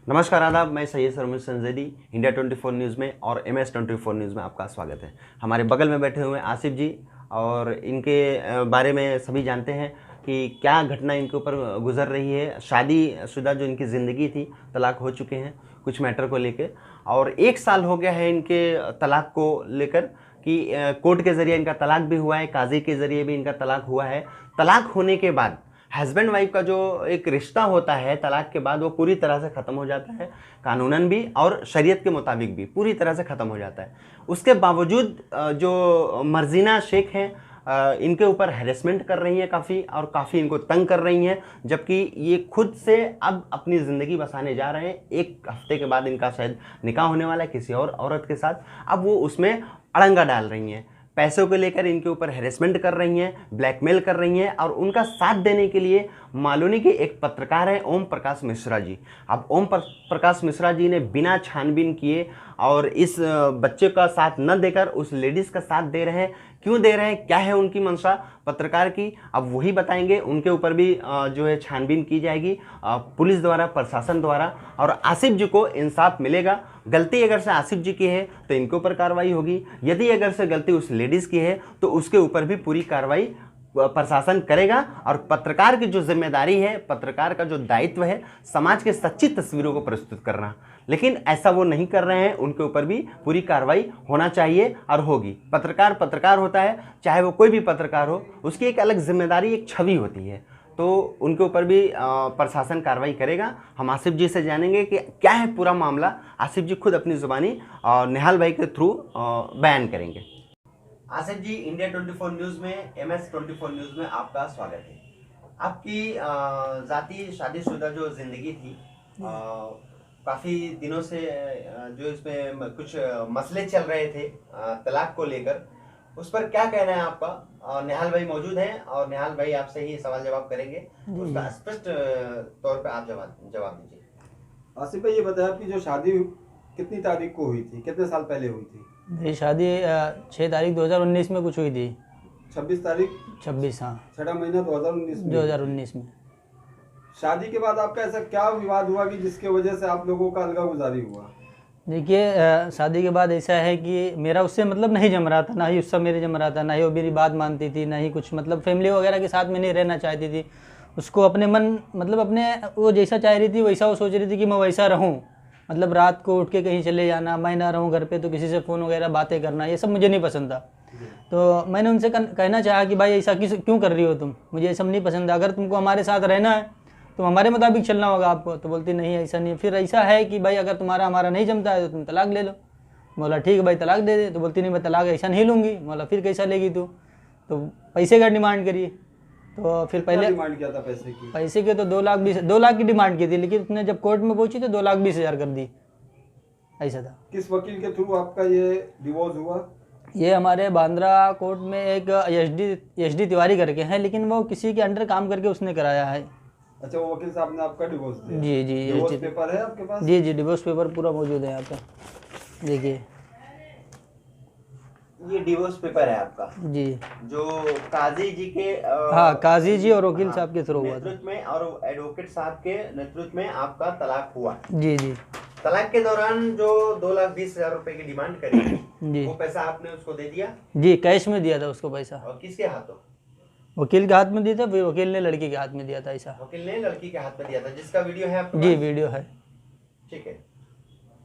नमस्कार आदाब, मैं सैयद सरमुल संजैदी इंडिया 24 न्यूज़ में और MS 24 न्यूज़ में आपका स्वागत है। हमारे बगल में बैठे हुए आसिफ जी और इनके बारे में सभी जानते हैं कि क्या घटना इनके ऊपर गुजर रही है। शादीशुदा जो इनकी ज़िंदगी थी, तलाक हो चुके हैं कुछ मैटर को लेकर, और 1 साल हो गया है इनके तलाक को लेकर कि कोर्ट के ज़रिए इनका तलाक भी हुआ है, काजी के ज़रिए भी इनका तलाक हुआ है। तलाक होने के बाद हस्बैंड वाइफ का जो एक रिश्ता होता है तलाक के बाद वो पूरी तरह से ख़त्म हो जाता है, कानूनन भी और शरीयत के मुताबिक भी पूरी तरह से ख़त्म हो जाता है। उसके बावजूद जो मर्जीना शेख हैं इनके ऊपर हैरेसमेंट कर रही हैं काफ़ी, और काफ़ी इनको तंग कर रही हैं, जबकि ये खुद से अब अपनी ज़िंदगी बसाने जा रहे हैं। 1 हफ्ते के बाद इनका शायद निकाह होने वाला है किसी और औरत के साथ। अब वो उसमें अड़ंगा डाल रही हैं, पैसों को लेकर इनके ऊपर हैरेसमेंट कर रही हैं, ब्लैकमेल कर रही हैं, और उनका साथ देने के लिए मालूनी के एक पत्रकार हैं ओम प्रकाश मिश्रा जी। अब ओम प्रकाश मिश्रा जी ने बिना छानबीन किए और इस बच्चे का साथ न देकर उस लेडीज़ का साथ दे रहे हैं। क्यों दे रहे हैं, क्या है उनकी मंशा पत्रकार की, अब वही बताएंगे। उनके ऊपर भी जो है छानबीन की जाएगी पुलिस द्वारा, प्रशासन द्वारा, और आसिफ जी को इंसाफ मिलेगा। गलती अगर से आसिफ जी की है तो इनके ऊपर कार्रवाई होगी, यदि अगर से गलती उस लेडीज़ की है तो उसके ऊपर भी पूरी कार्रवाई प्रशासन करेगा। और पत्रकार की जो जिम्मेदारी है, पत्रकार का जो दायित्व है, समाज के सच्ची तस्वीरों को प्रस्तुत करना, लेकिन ऐसा वो नहीं कर रहे हैं। उनके ऊपर भी पूरी कार्रवाई होना चाहिए और होगी। पत्रकार पत्रकार होता है, चाहे वो कोई भी पत्रकार हो, उसकी एक अलग जिम्मेदारी, एक छवि होती है, तो उनके ऊपर भी प्रशासन कार्रवाई करेगा। हम आसिफ जी से जानेंगे कि क्या है पूरा मामला। आसिफ जी खुद अपनी ज़ुबानी निहाल भाई के थ्रू बयान करेंगे। आसिफ जी, इंडिया 24 न्यूज़ में, MS 24 न्यूज़ में आपका स्वागत है। आपकी ज़ाती शादीशुदा जो ज़िंदगी थी, काफ़ी दिनों से जो इसमें कुछ मसले चल रहे थे तलाक को लेकर, उस पर क्या कहना है आपका? निहाल भाई मौजूद हैं और निहाल भाई आपसे ही सवाल जवाब करेंगे, उसका स्पष्ट तौर पे आप जवाब दीजिए। आसिफ भाई, ये बताया आपकी जो शादी कितनी तारीख को हुई थी, कितने साल पहले हुई थी? मेरी शादी 6 तारीख 2019 में कुछ हुई थी। 26 तारीख 26, हाँ, 6 महीना 2019 में। 2019 में। शादी के बाद आपका ऐसा क्या विवाद हुआ कि जिसके वजह से आप लोगों का अलगावजारी हुआ? देखिए, शादी के बाद ऐसा है कि मेरा उससे मतलब नहीं जम रहा था, ना ही उससे मेरे जम रहा था, ना ही वो मेरी बात मानती थी, ना ही कुछ मतलब फैमिली वगैरह के साथ में नहीं रहना चाहती थी। उसको अपने मन मतलब अपने वो जैसा चाह रही थी वैसा वो सोच रही थी कि मैं वैसा रहूँ। मतलब रात को उठ के कहीं चले जाना, मैं ना रहूँ घर पे तो किसी से फ़ोन वगैरह बातें करना, ये सब मुझे नहीं पसंद था। तो मैंने उनसे कहना चाहा कि भाई ऐसा क्यों कर रही हो तुम, मुझे ये सब नहीं पसंद है, अगर तुमको हमारे साथ रहना है तो हमारे मुताबिक चलना होगा आपको। तो बोलती नहीं, ऐसा नहीं है। फिर ऐसा है कि भाई अगर तुम्हारा हमारा नहीं जमता है तो तुम तलाक ले लो। बोला ठीक है भाई, तलाक दे दे। तो बोलती नहीं, मैं तलाक ऐसा नहीं लूँगी। बोला फिर कैसा लेगी तू? तो पैसे का डिमांड करिए। तो फिर पहले डिमांड किया था पैसे की? पैसे के तो 2 लाख की डिमांड की थी, लेकिन उसने जब कोर्ट में पहुंची तो 2,20,000 कर दी, ऐसा था। किस वकील के थ्रू आपका ये डिवोर्स हुआ? ये हमारे बांद्रा कोर्ट में एक एच डी तिवारी करके हैं, लेकिन वो किसी के अंडर काम करके उसने कराया है। अच्छा, वो वकील साहब ने आपका डिवोर्स दिया? जी जी, डिवोर्स पेपर है आपके पास? जी जी, डिवोर्स पेपर पूरा मौजूद है यहाँ पे, देखिए। ये डिवोर्स पेपर है आपका जी, जो काजी जी के हाँ, काजी जी और वकील साहब के थ्रू हुआ था। नेतृत्व में और एडवोकेट साहब के नेतृत्व में आपका तलाक हुआ। जी जी तलाक के दौरान जो 2,20,000 रुपए की डिमांड करी जी वो पैसा आपने उसको दे दिया? जी, कैश में दिया था उसको पैसा। और किसके हाथों? वकील के हाथ में दिया था, फिर वकील ने लड़की के हाथ में दिया था। ऐसा वकील ने लड़की के हाथ में दिया था, जिसका वीडियो है आपके जी, पास? वीडियो है। ठीक है।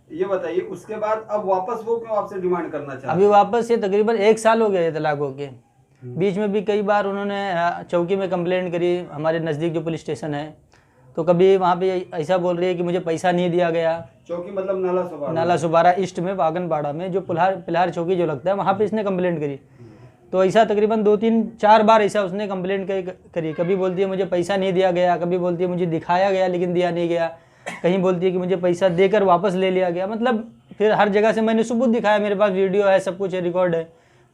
ये बताइए, उसके बाद अब वापस वो क्यों आपसे डिमांड करना चाहते? अभी वापस ये तकरीबन 1 साल हो गया है तलाक होके। बीच में भी कई बार उन्होंने चौकी में कंप्लेंट करी, हमारे नज़दीक जो पुलिस स्टेशन है, तो कभी वहाँ पे ऐसा बोल रही है कि मुझे पैसा नहीं दिया गया। चौकी मतलब नाला सुबारा ईस्ट में, वागनपाड़ा में, जो पिल्हार चौकी जो लगता है, वहाँ पे इसने कंप्लेंट करी। तो ऐसा तकरीबन 2-3-4 बार ऐसा उसने कंप्लेंट करी। कभी बोलती है मुझे पैसा नहीं दिया गया, कभी बोलती है मुझे दिखाया गया लेकिन दिया नहीं गया, कहीं बोलती है कि मुझे पैसा देकर वापस ले लिया गया। मतलब फिर हर जगह से मैंने सबूत दिखाया, मेरे पास वीडियो है, सब कुछ है, रिकॉर्ड है।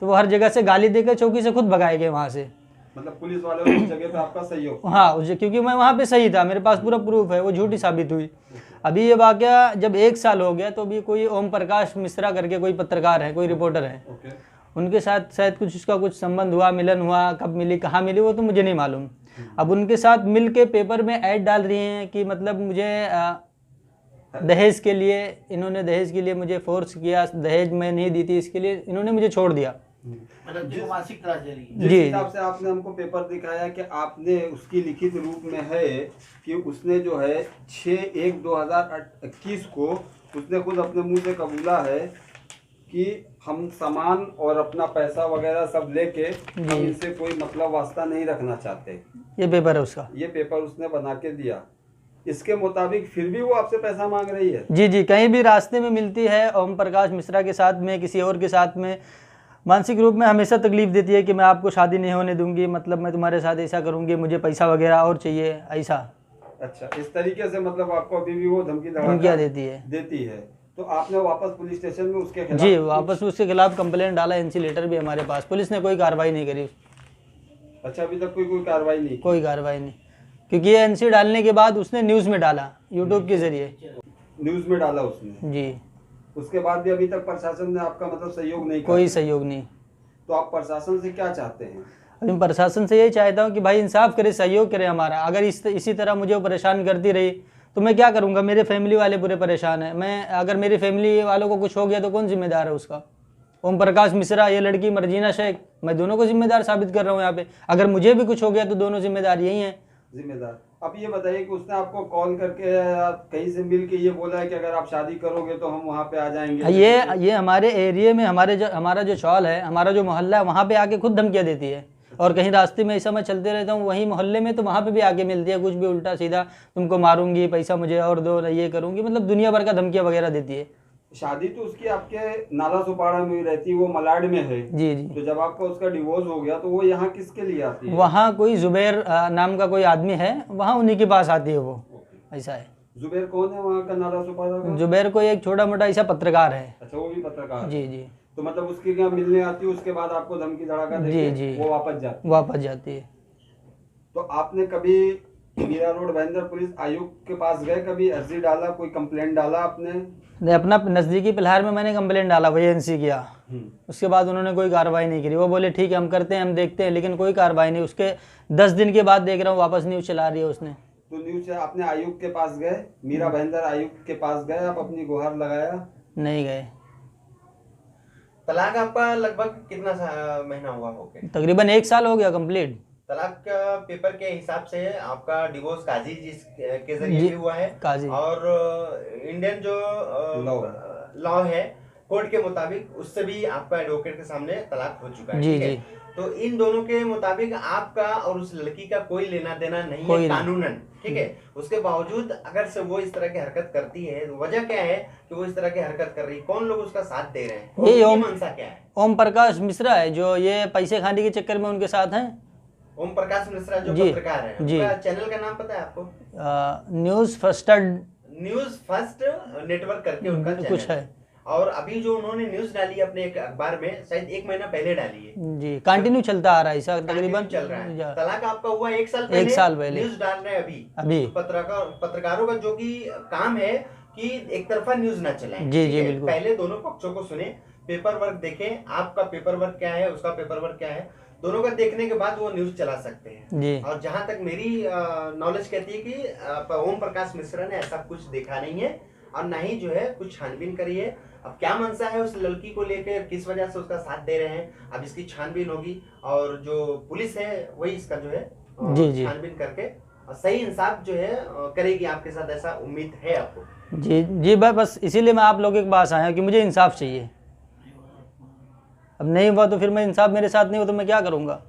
तो वो हर जगह से गाली देकर चौकी से खुद भगाए गए वहाँ से। मतलब पुलिस वालों ने उस जगह पे आपका सहयोग? हाँ, क्योंकि मैं वहाँ पे सही था, मेरे पास पूरा प्रूफ है, वो झूठी साबित हुई। अभी ये वाकया जब 1 साल हो गया, तो अभी कोई ओम प्रकाश मिश्रा करके कोई पत्रकार है, कोई रिपोर्टर है, उनके साथ शायद उसका कुछ संबंध हुआ, मिलन हुआ, कब मिली, कहाँ मिली, वो तो मुझे नहीं मालूम। अब उनके साथ मिल के पेपर में ऐड डाल रही हैं कि मतलब मुझे दहेज के लिए, इन्होंने दहेज के लिए मुझे फोर्स किया, दहेज मैं नहीं दी थी, इसके लिए इन्होंने मुझे छोड़ दिया। मतलब जो मासिक त्रास दे रही है। जिस जी। हिसाब से आपने हमको पेपर दिखाया कि आपने उसकी लिखित रूप में है कि उसने जो है 6/1/2021 को उसने खुद अपने मुंह से कबूला है कि हम सामान और अपना पैसा वगैरह सब लेके हम इनसे कोई मतलब वास्ता नहीं रखना चाहते। ये पेपर है उसका। ये पेपर उसने बना के दिया। इसके मुताबिक फिर भी वो आपसे पैसा मांग रही है। जी जी, कहीं भी रास्ते में मिलती है ओम प्रकाश मिश्रा के साथ में, किसी और के साथ में, मानसिक रूप में हमेशा तकलीफ देती है कि मैं आपको शादी नहीं होने दूंगी, मतलब मैं तुम्हारे साथ ऐसा करूंगी, मुझे पैसा वगैरह और चाहिए, ऐसा। अच्छा, इस तरीके से मतलब आपको अभी भी वो धमकियाँ धमकी देती है। तो आपने वापस पुलिस स्टेशन में उसके खिलाफ जी, वापस उसके खिलाफ कंप्लेंट डाला, एनसी लेटर भी हमारे पास, पुलिस ने कोई कार्रवाई नहीं करी। अच्छा, अभी तक कोई कार्रवाई नहीं की? कोई कार्रवाई नहीं, क्योंकि ये एनसी डालने के बाद उसने न्यूज़ में डाला, यूट्यूब के जरिए। न्यूज में डाला उसने। जी। उसके बाद भी अभी तक प्रशासन ने आपका मतलब सहयोग नहीं कोई किया? सहयोग नहीं। तो आप प्रशासन से क्या चाहते हैं? मैं प्रशासन से यही चाहता हूँ कि भाई इंसाफ करे, सहयोग करे हमारा। अगर इसी तरह मुझे वो परेशान करती रही तो मैं क्या करूँगा? मेरे फैमिली वाले पूरे परेशान हैं। मैं अगर मेरी फैमिली वालों को कुछ हो गया तो कौन जिम्मेदार है उसका? ओम प्रकाश मिश्रा, ये लड़की मर्जीना शेख, मैं दोनों को जिम्मेदार साबित कर रहा हूँ यहाँ पे। अगर मुझे भी कुछ हो गया तो दोनों जिम्मेदार यही हैं। जिम्मेदार। अब ये बताइए कि उसने आपको कॉल करके या कहीं से मिल के ये बोला है कि अगर आप शादी करोगे तो हम वहाँ पे आ जाएंगे? ये हमारे एरिया में हमारा जो चौल है, हमारा जो मोहल्ला है, वहाँ पे आके खुद धमकियाँ देती है। और कहीं रास्ते में ऐसा मैं चलते रहता हूँ वहीं मोहल्ले में, तो वहाँ पे भी आके मिलती है, कुछ भी उल्टा सीधा, तुमको मारूंगी, पैसा मुझे और दो, ये करूँगी, मतलब दुनिया भर का धमकियाँ वगैरह देती है। शादी तो उसकी आपके नाला सुपाड़ा में ही रहती है, वो मलाड में है। जी जी। तो जब आपका उसका डिवोर्स हो गया तो वो यहाँ किसके लिए आती है? वहाँ कोई जुबैर नाम का कोई आदमी है, वहाँ उन्हीं के पास आती है वो। ऐसा है। जुबैर कौन है वहाँ का नाला सुपाड़ा का? जुबैर कोई एक छोटा मोटा ऐसा पत्रकार है। अच्छा, वो भी पत्रकार है। जी जी। तो मतलब उसके यहाँ मिलने आती है, उसके बाद आपको धमकी धड़ाका देके जी। वो वापस जाती है। वापस जाती है। तो आपने कभी मीरा रोड भयंदर पुलिस आयुक्त के पास गए, कभी अर्जी डाला, कोई कंप्लेंट डाला आपने? नहीं, अपना नज़दीकी पिलहार में मैंने कंप्लेंट डाला, वही एनसी किया। उसके बाद उन्होंने कोई कार्रवाई नहीं करी। वो बोले ठीक है हम करते हैं, हम देखते हैं, लेकिन कोई कार्रवाई नहीं। उसके 10 दिन के बाद देख रहा हूँ वापस न्यूज़ चला रही है उसने। तो न्यूज़ से आपने आयुक्त के पास गए, मीरा भयंदर आयुक्त के पास गए, आप अपनी गुहार लगाया? नहीं गए। तलाक आपका लगभग कितना महीना हुआ होगा? तकरीबन 1 साल हो गया कंप्लीट। तलाक का पेपर के हिसाब से आपका डिवोर्स काजी जी के जरिए भी हुआ है, काजी। और इंडियन जो लॉ है कोर्ट के मुताबिक उससे भी आपका एडवोकेट के सामने तलाक हो चुका है। जी ठीक है? जी। तो इन दोनों के मुताबिक आपका और उस लड़की का कोई लेना देना नहीं कोई है नहीं। कानूनन, ठीक है। उसके बावजूद अगर से वो इस तरह की हरकत करती है, वजह क्या है कि वो इस तरह की हरकत कर रही है? कौन लोग उसका साथ दे रहे हैं? ये उनकी मंशा क्या है? ओम प्रकाश मिश्रा है, जो ये पैसे खाने के चक्कर में उनके साथ हैं। ओम प्रकाश मिश्रा जो जी, पत्रकार है, जी। उनका चैनल का नाम पता है आपको? न्यूज़ फर्स्ट नेटवर्क करके उनका कुछ चैनल है। और अभी जो उन्होंने न्यूज डाली अपने एक अखबार में, शायद 1 महीना पहले डाली है, जी, कंटिन्यू चलता आ रहा है ऐसा तकरीबन तकरीबन चल रहा है। जा- तलाक आपका हुआ 1 साल पहले, 1 साल पहले। न्यूज डाल रहे हैं अभी। पत्रकारों का जो कि काम है कि एक तरफा न्यूज ना चलाएं। जी, ठीक जी, है? बिल्कुल। पहले दोनों पक्षों को सुने, पेपर वर्क देखें, आपका पेपर वर्क क्या है, उसका पेपर वर्क क्या है, दोनों का देखने के बाद वो न्यूज चला सकते हैं। जी। और जहां तक मेरी नॉलेज कहती है कि ओम प्रकाश मिश्रा ने ऐसा कुछ देखा नहीं है और ना ही जो है कुछ छानबीन करी है। अब क्या मंशा है उस लड़की को लेकर, किस वजह से उसका साथ दे रहे हैं, अब इसकी छानबीन होगी और जो पुलिस है वही इसका जो है जी, जी। छानबीन करके सही इंसाफ जो है करेगी आपके साथ, ऐसा उम्मीद है आपको? जी जी, बस इसीलिए मैं आप लोगों के पास आया कि मुझे इंसाफ चाहिए। अब नहीं हुआ तो फिर मैं इंसाफ मेरे साथ नहीं हो तो मैं क्या करूँगा?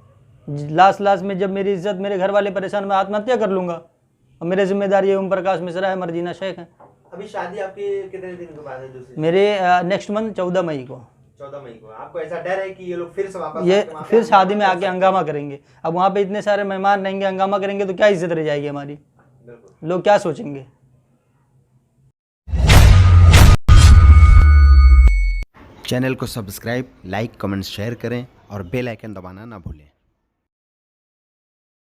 लास्ट में जब मेरी इज्जत, मेरे घर वाले परेशान, मैं आत्महत्या कर लूँगा। और मेरे जिम्मेदार ये ओम प्रकाश मिश्रा है, मर्जीना शेख है। अभी शादी आपकी कितने दिन के बाद है? दूसरी मेरे नेक्स्ट मंथ 14 मई को। 14 मई को। आपको ऐसा डर है कि ये लोग फिर से वापस ये आके वहाँ पे फिर शादी में हंगामा आके कर हंगामा करेंगे। अब वहाँ पे इतने सारे मेहमान रहेंगे, हंगामा करेंगे तो क्या इज्जत रह जाएगी हमारी? सकते हैं? बिल्कुल। लोग क्या सोचेंगे? चैनल को सब्सक्राइब, लाइक, कमेंट, शेयर करें और बेल आइकन दबाना ना भूलें।